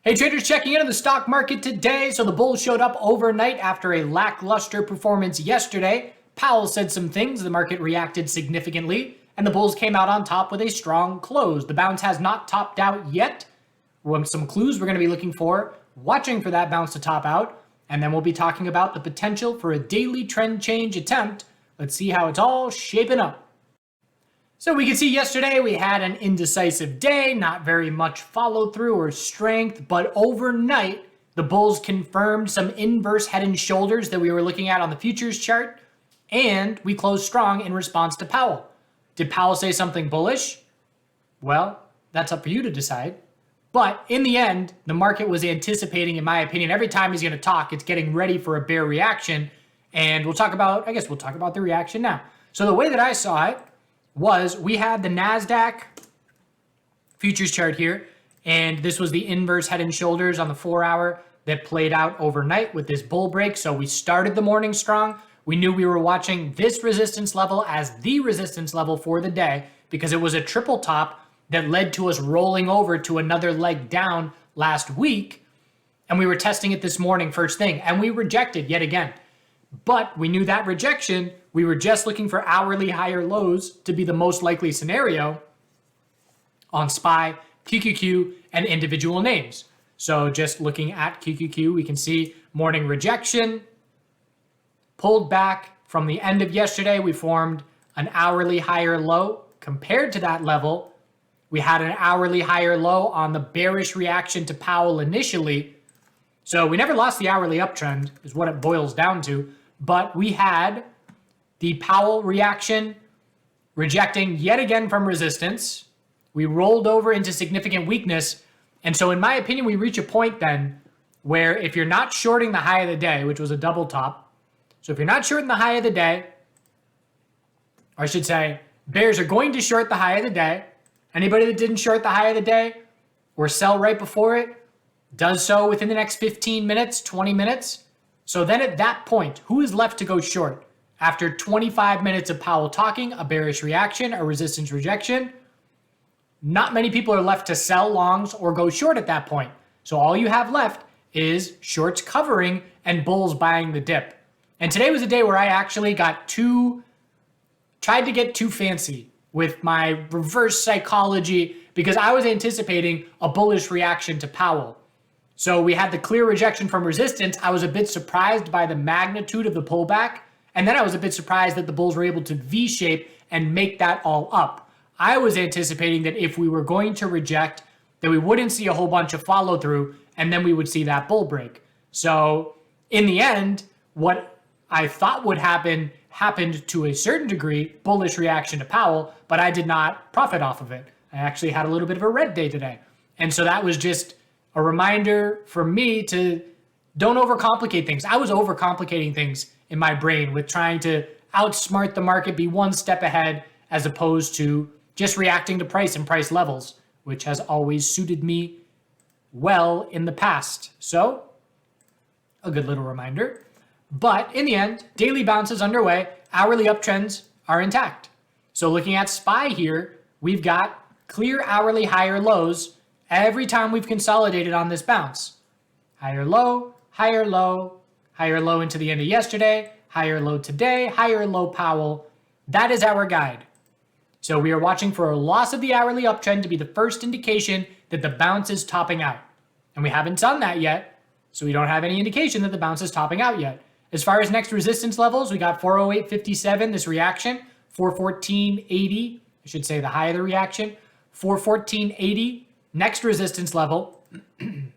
Hey traders, checking into the stock market today. So the bulls showed up overnight after a lackluster performance yesterday. Powell said some things, the market reacted significantly, and the bulls came out on top with a strong close. The bounce has not topped out yet. Some clues we're going to be looking for, watching for that bounce to top out, and then we'll be talking about the potential for a daily trend change attempt. Let's see how it's all shaping up. So we can see yesterday we had an indecisive day, not very much follow through or strength, but overnight the bulls confirmed some inverse head and shoulders that we were looking at on the futures chart, and we closed strong in response to Powell. Did Powell say something bullish? Well, that's up for you to decide. But in the end, the market was anticipating, in my opinion, every time he's going to talk, it's getting ready for a bear reaction, and we'll talk about the reaction now. So the way that I saw it was we had the NASDAQ futures chart here, and this was the inverse head and shoulders on the 4-hour that played out overnight with this bull break. So we started the morning strong. We knew we were watching this resistance level as the resistance level for the day because it was a triple top that led to us rolling over to another leg down last week. And we were testing it this morning first thing, and we rejected yet again. But we knew that rejection, we were just looking for hourly higher lows to be the most likely scenario on SPY, QQQ, and individual names. So just looking at QQQ, we can see morning rejection, pulled back from the end of yesterday. We formed an hourly higher low. Compared to that level, we had an hourly higher low on the bearish reaction to Powell initially. So we never lost the hourly uptrend is what it boils down to. But we had the Powell reaction rejecting yet again from resistance. We rolled over into significant weakness. And so in my opinion, we reach a point then where if you're not shorting the high of the day, which was a double top. So if you're not shorting the high of the day, or I should say, bears are going to short the high of the day. Anybody that didn't short the high of the day or sell right before it does so within the next 15 minutes, 20 minutes. So then at that point, who is left to go short? After 25 minutes of Powell talking, a bearish reaction, a resistance rejection, not many people are left to sell longs or go short at that point. So all you have left is shorts covering and bulls buying the dip. And today was a day where I actually tried to get too fancy with my reverse psychology because I was anticipating a bullish reaction to Powell. So we had the clear rejection from resistance. I was a bit surprised by the magnitude of the pullback. And then I was a bit surprised that the bulls were able to V-shape and make that all up. I was anticipating that if we were going to reject, that we wouldn't see a whole bunch of follow through and then we would see that bull break. So in the end, what I thought would happen happened to a certain degree, bullish reaction to Powell, but I did not profit off of it. I actually had a little bit of a red day today. And so that was just a reminder for me to don't overcomplicate things. I was overcomplicating things in my brain with trying to outsmart the market, be one step ahead, as opposed to just reacting to price and price levels, which has always suited me well in the past. So a good little reminder. But in the end, daily bounces underway, hourly uptrends are intact. So looking at SPY here, we've got clear hourly higher lows every time we've consolidated on this bounce. Higher low, higher low, higher low into the end of yesterday, higher low today, higher low Powell. That is our guide. So we are watching for a loss of the hourly uptrend to be the first indication that the bounce is topping out. And we haven't done that yet, so we don't have any indication that the bounce is topping out yet. As far as next resistance levels, we got 408.57, this reaction, 414.80, I should say the high of the reaction, 414.80. Next resistance level, and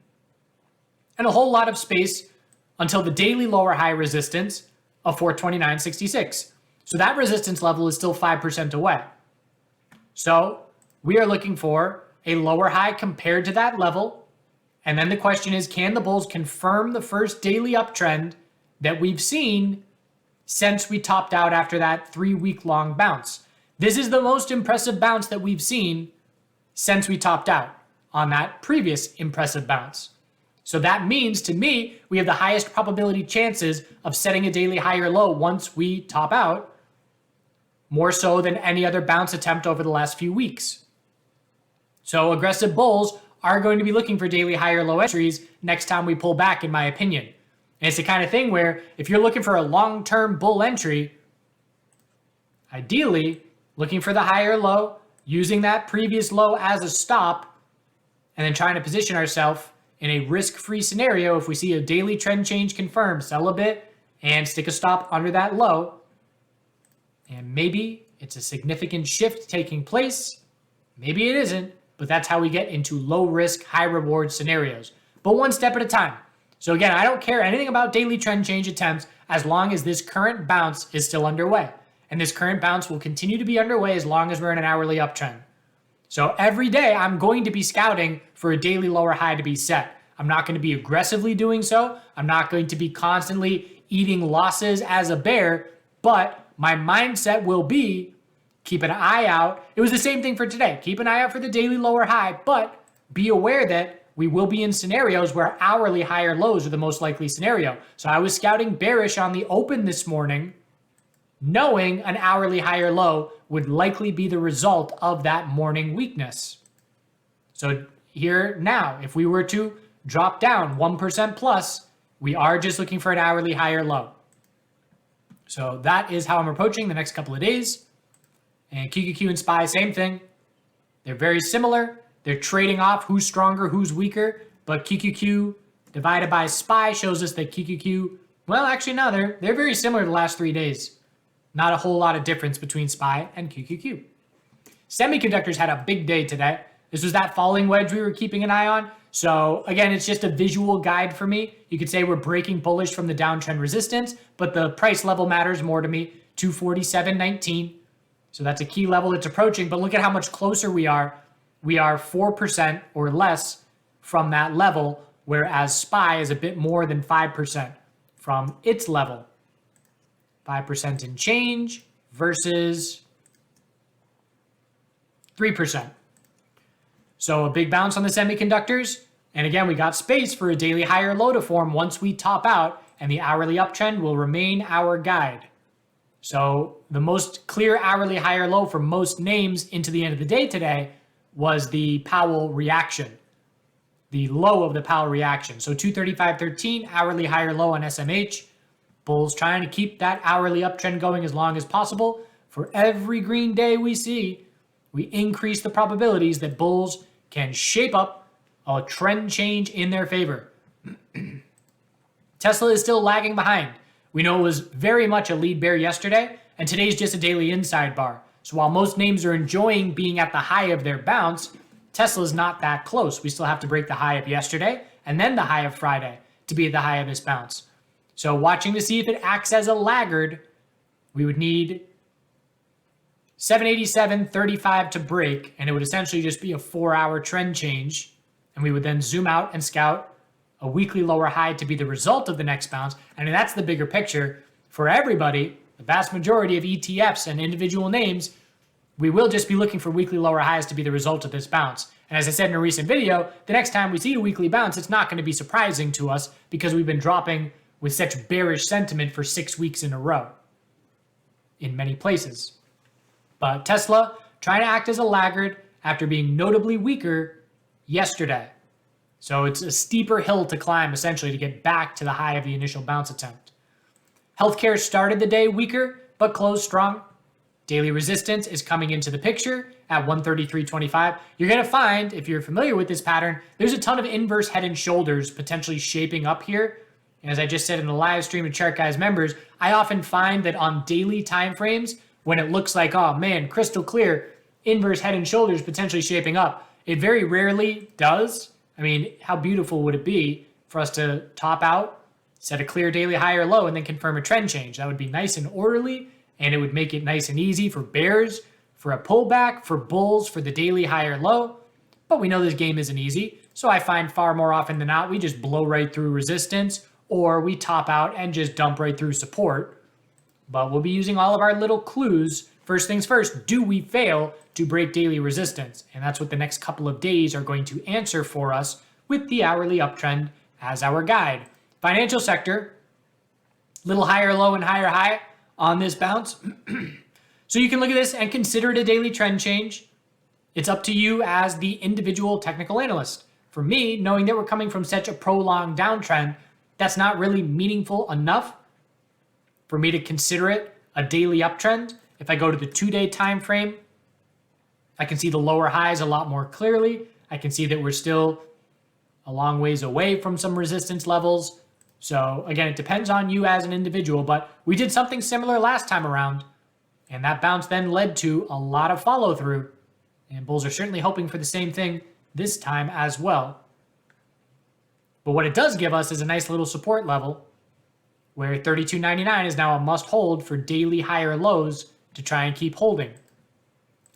a whole lot of space until the daily lower high resistance of 429.66. So that resistance level is still 5% away. So we are looking for a lower high compared to that level. And then the question is, can the bulls confirm the first daily uptrend that we've seen since we topped out after that 3-week-long bounce? This is the most impressive bounce that we've seen since we topped out on that previous impressive bounce. So that means to me, we have the highest probability chances of setting a daily higher low once we top out, more so than any other bounce attempt over the last few weeks. So aggressive bulls are going to be looking for daily higher low entries next time we pull back, in my opinion. And it's the kind of thing where if you're looking for a long-term bull entry, ideally looking for the higher low, using that previous low as a stop, and then trying to position ourselves in a risk-free scenario. If we see a daily trend change confirmed, sell a bit and stick a stop under that low. And maybe it's a significant shift taking place. Maybe it isn't, but that's how we get into low risk, high reward scenarios. But one step at a time. So again, I don't care anything about daily trend change attempts as long as this current bounce is still underway. And this current bounce will continue to be underway as long as we're in an hourly uptrend. So every day I'm going to be scouting for a daily lower high to be set. I'm not going to be aggressively doing so. I'm not going to be constantly eating losses as a bear, but my mindset will be keep an eye out. It was the same thing for today. Keep an eye out for the daily lower high, but be aware that we will be in scenarios where hourly higher lows are the most likely scenario. So I was scouting bearish on the open this morning, knowing an hourly higher low would likely be the result of that morning weakness. So here now, if we were to drop down 1% plus, we are just looking for an hourly higher low. So that is how I'm approaching the next couple of days. And QQQ and SPY, same thing. They're very similar. They're trading off who's stronger, who's weaker. But QQQ divided by SPY shows us that QQQ, well, actually, no, they're very similar the last 3 days. Not a whole lot of difference between SPY and QQQ. Semiconductors had a big day today. This was that falling wedge we were keeping an eye on. So again, it's just a visual guide for me. You could say we're breaking bullish from the downtrend resistance, but the price level matters more to me, 247.19. So that's a key level it's approaching, but look at how much closer we are. We are 4% or less from that level, whereas SPY is a bit more than 5% from its level. 5% in change versus 3%. So a big bounce on the semiconductors. And again, we got space for a daily higher low to form once we top out, and the hourly uptrend will remain our guide. So the most clear hourly higher low for most names into the end of the day today was the Powell reaction, the low of the Powell reaction. So 235.13 hourly higher low on SMH. Bulls trying to keep that hourly uptrend going as long as possible. For every green day we see, we increase the probabilities that bulls can shape up a trend change in their favor. Tesla is still lagging behind. We know it was very much a lead bear yesterday, and today's just a daily inside bar. So while most names are enjoying being at the high of their bounce, Tesla's not that close. We still have to break the high of yesterday and then the high of Friday to be at the high of this bounce. So watching to see if it acts as a laggard, we would need 787.35 to break, and it would essentially just be a 4-hour trend change. And we would then zoom out and scout a weekly lower high to be the result of the next bounce. And that's the bigger picture for everybody. The vast majority of ETFs and individual names, we will just be looking for weekly lower highs to be the result of this bounce. And as I said in a recent video, the next time we see a weekly bounce, it's not going to be surprising to us because we've been dropping with such bearish sentiment for 6 weeks in a row in many places. But Tesla trying to act as a laggard after being notably weaker yesterday. So it's a steeper hill to climb essentially to get back to the high of the initial bounce attempt. Healthcare started the day weaker, but closed strong. Daily resistance is coming into the picture at 133.25. You're going to find, if you're familiar with this pattern, there's a ton of inverse head and shoulders potentially shaping up here. And as I just said in the live stream of TheChartGuys members, I often find that on daily time frames, when it looks like, oh man, crystal clear, inverse head and shoulders potentially shaping up, it very rarely does. I mean, how beautiful would it be for us to top out, set a clear daily high or low, and then confirm a trend change? That would be nice and orderly, and it would make it nice and easy for bears, for a pullback, for bulls, for the daily high or low. But we know this game isn't easy, so I find far more often than not, we just blow right through resistance, or we top out and just dump right through support. But we'll be using all of our little clues. First things first, do we fail to break daily resistance? And that's what the next couple of days are going to answer for us with the hourly uptrend as our guide. Financial sector, little higher low and higher high on this bounce. So you can look at this and consider it a daily trend change. It's up to you as the individual technical analyst. for me, knowing that we're coming from such a prolonged downtrend, that's not really meaningful enough for me to consider it a daily uptrend. If I go to the 2-day time frame, I can see the lower highs a lot more clearly. I can see that we're still a long ways away from some resistance levels. So again, it depends on you as an individual, but we did something similar last time around, and that bounce then led to a lot of follow through. And bulls are certainly hoping for the same thing this time as well. But what it does give us is a nice little support level where 32.99 is now a must hold for daily higher lows to try and keep holding.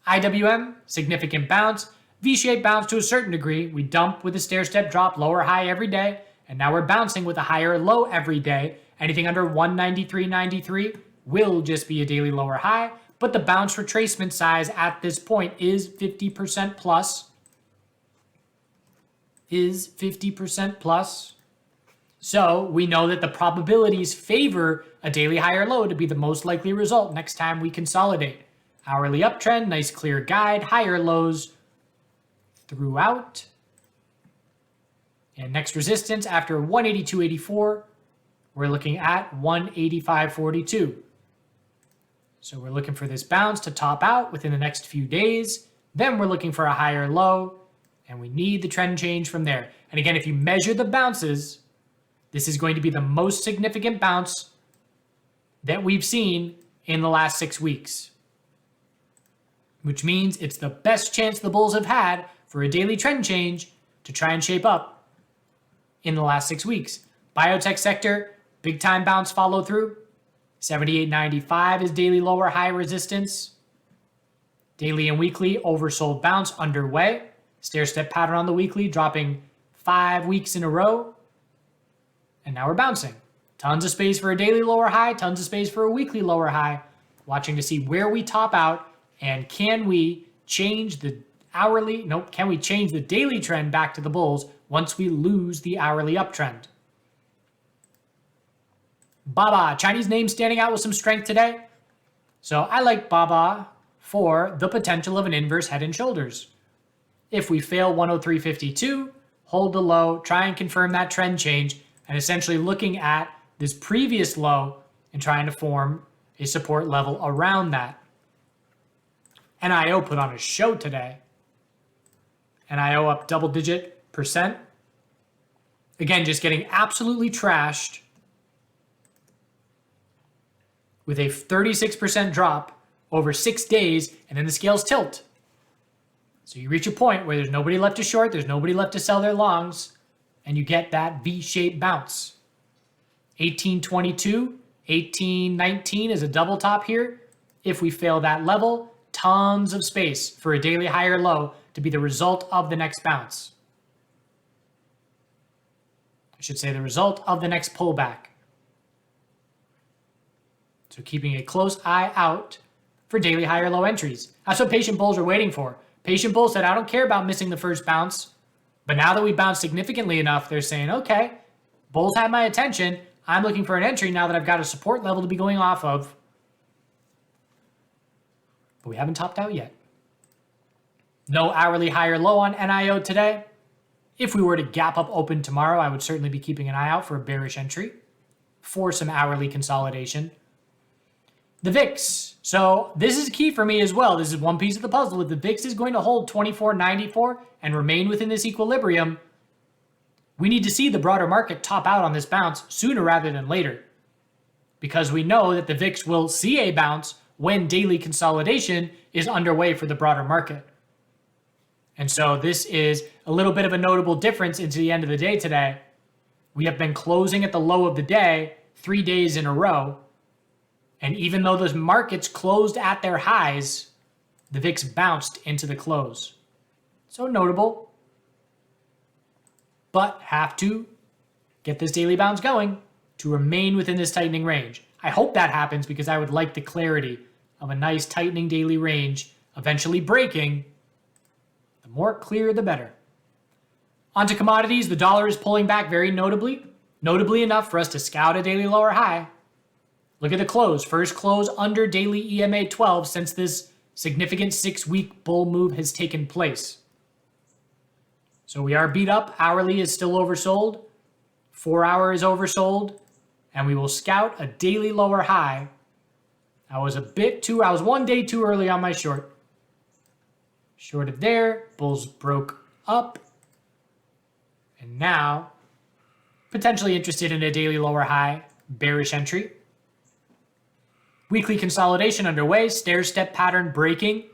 IWM, significant bounce, V-shaped bounce to a certain degree. We dump with a stair-step drop, lower high every day, and now we're bouncing with a higher low every day. Anything under 193.93 will just be a daily lower high, but the bounce retracement size at this point is 50% plus. So we know that the probabilities favor a daily higher low to be the most likely result next time we consolidate. Hourly uptrend, nice clear guide, higher lows throughout. And next resistance after 182.84, we're looking at 185.42. So we're looking for this bounce to top out within the next few days. Then we're looking for a higher low, and we need the trend change from there. And again, if you measure the bounces, this is going to be the most significant bounce that we've seen in the last 6 weeks, which means it's the best chance the bulls have had for a daily trend change to try and shape up in the last 6 weeks. Biotech sector, big time bounce follow through. 78.95 is daily lower high resistance. Daily and weekly oversold bounce underway. Stair step pattern on the weekly, dropping 5 weeks in a row. And now we're bouncing. Tons of space for a daily lower high, tons of space for a weekly lower high. Watching to see where we top out, and can we change the can we change the daily trend back to the bulls once we lose the hourly uptrend? Baba, Chinese name standing out with some strength today. So I like Baba for the potential of an inverse head and shoulders. If we fail 103.52, hold the low, try and confirm that trend change, and essentially looking at this previous low and trying to form a support level around that. NIO put on a show today. NIO up double-digit percent. Again, just getting absolutely trashed with a 36% drop over 6 days, and then the scales tilt. So you reach a point where there's nobody left to short, there's nobody left to sell their longs, and you get that V-shaped bounce. 1822, 1819 is a double top here. If we fail that level, tons of space for a daily higher low to be the result of the next bounce. I should say the result of the next pullback. So keeping a close eye out for daily higher low entries. That's what patient bulls are waiting for. Patient bulls said, I don't care about missing the first bounce. But now that we bounced significantly enough, they're saying, okay, bulls have my attention. I'm looking for an entry now that I've got a support level to be going off of. But we haven't topped out yet. No hourly higher low on NIO today. If we were to gap up open tomorrow, I would certainly be keeping an eye out for a bearish entry for some hourly consolidation. The VIX. So this is key for me as well. This is one piece of the puzzle. If the VIX is going to hold 24.94 and remain within this equilibrium, we need to see the broader market top out on this bounce sooner rather than later, because we know that the VIX will see a bounce when daily consolidation is underway for the broader market. And so this is a little bit of a notable difference into the end of the day today. We have been closing at the low of the day 3 days in a row. And even though those markets closed at their highs, the VIX bounced into the close. So notable. But have to get this daily bounce going to remain within this tightening range. I hope that happens because I would like the clarity of a nice tightening daily range eventually breaking. The more clear, the better. Onto commodities, the dollar is pulling back very notably enough for us to scout a daily lower high. Look at the close. First close under daily EMA 12 since this significant 6-week bull move has taken place. So we are beat up. Hourly is still oversold. 4 hour is oversold. And we will scout a daily lower high. I was one day too early on my short. Shorted there. Bulls broke up. And now, potentially interested in a daily lower high. Bearish entry. Weekly consolidation underway. Stair-step pattern breaking.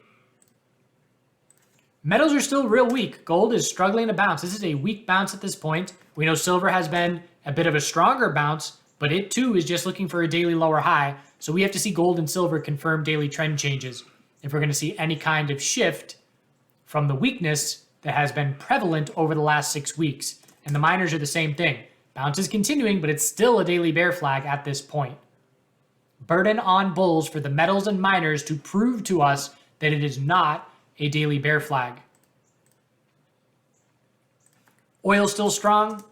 Metals are still real weak. Gold is struggling to bounce. This is a weak bounce at this point. We know silver has been a bit of a stronger bounce, but it too is just looking for a daily lower high. So we have to see gold and silver confirm daily trend changes if we're going to see any kind of shift from the weakness that has been prevalent over the last 6 weeks. And the miners are the same thing. Bounce is continuing, but it's still a daily bear flag at this point. Burden on bulls for the metals and miners to prove to us that it is not a daily bear flag. Oil still strong.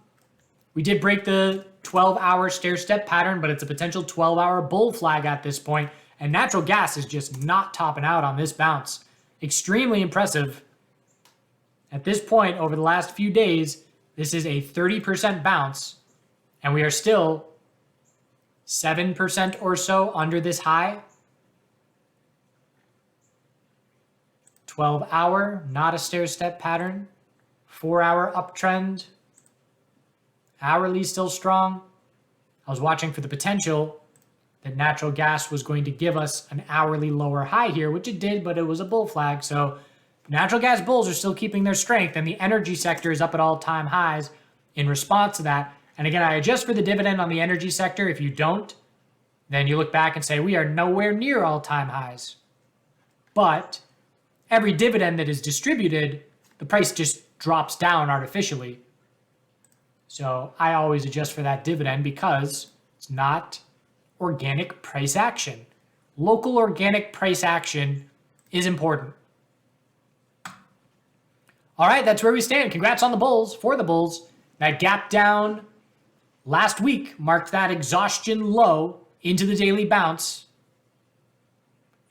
We did break the 12-hour stair-step pattern, but it's a potential 12-hour bull flag at this point. And natural gas is just not topping out on this bounce. Extremely impressive. At this point, over the last few days, this is a 30% bounce, and we are still 7% or so under this high. 12-hour, not a stair-step pattern. 4-hour uptrend. Hourly still strong. I was watching for the potential that natural gas was going to give us an hourly lower high here, which it did, but it was a bull flag. So natural gas bulls are still keeping their strength, and the energy sector is up at all-time highs in response to that. And again, I adjust for the dividend on the energy sector. If you don't, then you look back and say, we are nowhere near all-time highs. But every dividend that is distributed, the price just drops down artificially. So I always adjust for that dividend because it's not organic price action. Local organic price action is important. All right, that's where we stand. Congrats on the bulls, for the bulls. That gap down last week marked that exhaustion low into the daily bounce.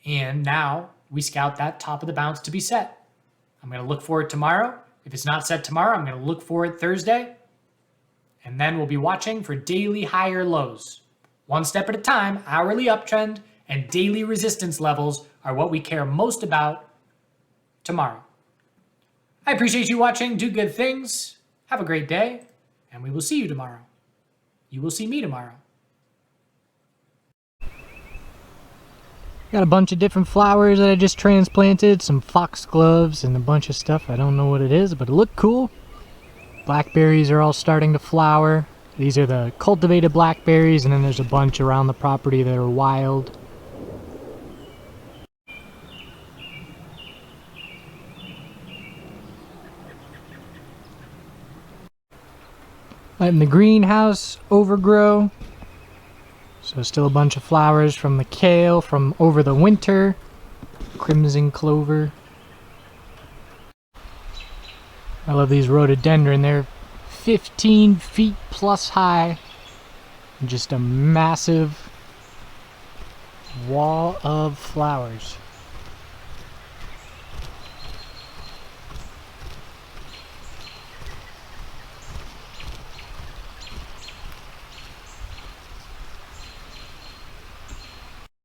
And now we scout that top of the bounce to be set. I'm going to look for it tomorrow. If it's not set tomorrow, I'm going to look for it Thursday. And then we'll be watching for daily higher lows. One step at a time, hourly uptrend and daily resistance levels are what we care most about tomorrow. I appreciate you watching. Do good things. Have a great day. And we will see you tomorrow. You will see me tomorrow. Got a bunch of different flowers that I just transplanted. Some foxgloves and a bunch of stuff. I don't know what it is, but it looked cool. Blackberries are all starting to flower. These are the cultivated blackberries, and then there's a bunch around the property that are wild. Letting the greenhouse overgrow. So still a bunch of flowers from the kale from over the winter. Crimson clover. I love these rhododendron. They're 15 feet plus high. Just a massive wall of flowers.